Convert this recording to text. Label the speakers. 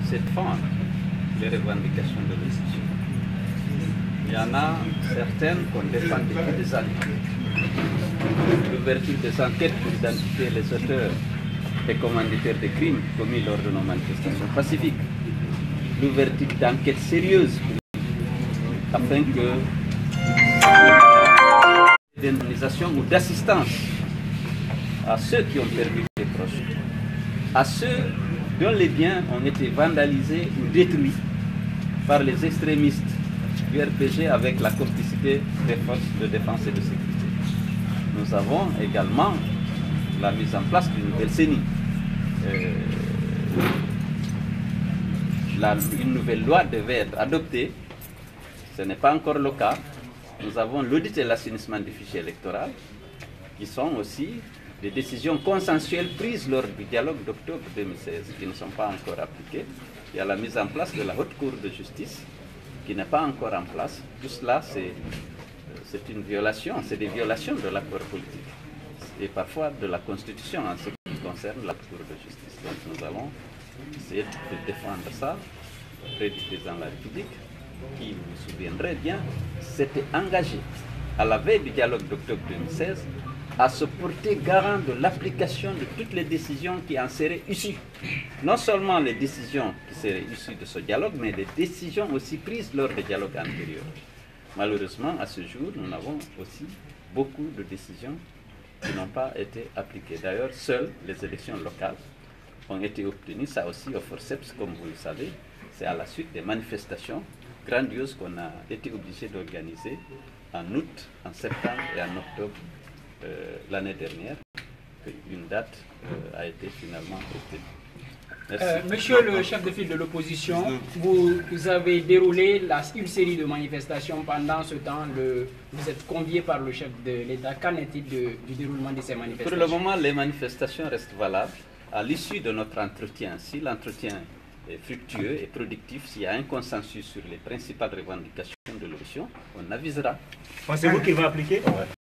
Speaker 1: c'est défendre les revendications de l'opposition. Il y en a certaines qu'on défend depuis des années. L'ouverture des enquêtes pour identifier les auteurs et commanditaires des crimes commis lors de nos manifestations pacifiques. L'ouverture d'enquêtes sérieuses afin que d'indemnisation ou d'assistance à ceux qui ont perdu des proches, à ceux dont les biens ont été vandalisés ou détruits par les extrémistes du RPG avec la complicité des forces de défense et de sécurité. Nous avons également la mise en place d'une nouvelle CENI. Une nouvelle loi devait être adoptée. Ce n'est pas encore le cas. Nous avons l'audit et l'assainissement du fichier électoral, qui sont aussi des décisions consensuelles prises lors du dialogue d'octobre 2016, qui ne sont pas encore appliquées. Il y a la mise en place de la Haute Cour de justice, qui n'est pas encore en place. Tout cela, c'est une violation, c'est des violations de l'accord politique et parfois de la Constitution en ce qui concerne la Cour de justice. Donc nous allons essayer de défendre ça auprès du président de la République, qui, vous vous souviendrez bien, s'était engagé à la veille du dialogue d'octobre 2016 à se porter garant de l'application de toutes les décisions qui en seraient issues. Non seulement les décisions qui seraient issues de ce dialogue, mais les décisions aussi prises lors des dialogues antérieurs. Malheureusement, à ce jour, nous avons aussi beaucoup de décisions qui n'ont pas été appliquées. D'ailleurs, seules les élections locales ont été obtenues, ça aussi au forceps, comme vous le savez. C'est à la suite des manifestations grandioses qu'on a été obligé d'organiser en août, en septembre et en octobre l'année dernière, qu'une date a été finalement obtenue. Merci.
Speaker 2: Monsieur le chef de file de l'opposition, vous avez déroulé une série de manifestations pendant ce temps. Vous êtes convié par le chef de l'État. Qu'en est-il du déroulement de ces manifestations?
Speaker 1: Pour le moment, les manifestations restent valables. À l'issue de notre entretien, si l'entretien est fructueux et productif, s'il y a un consensus sur les principales revendications de l'opposition, on avisera.
Speaker 3: Pensez-vous qu'il va appliquer?
Speaker 1: Ouais.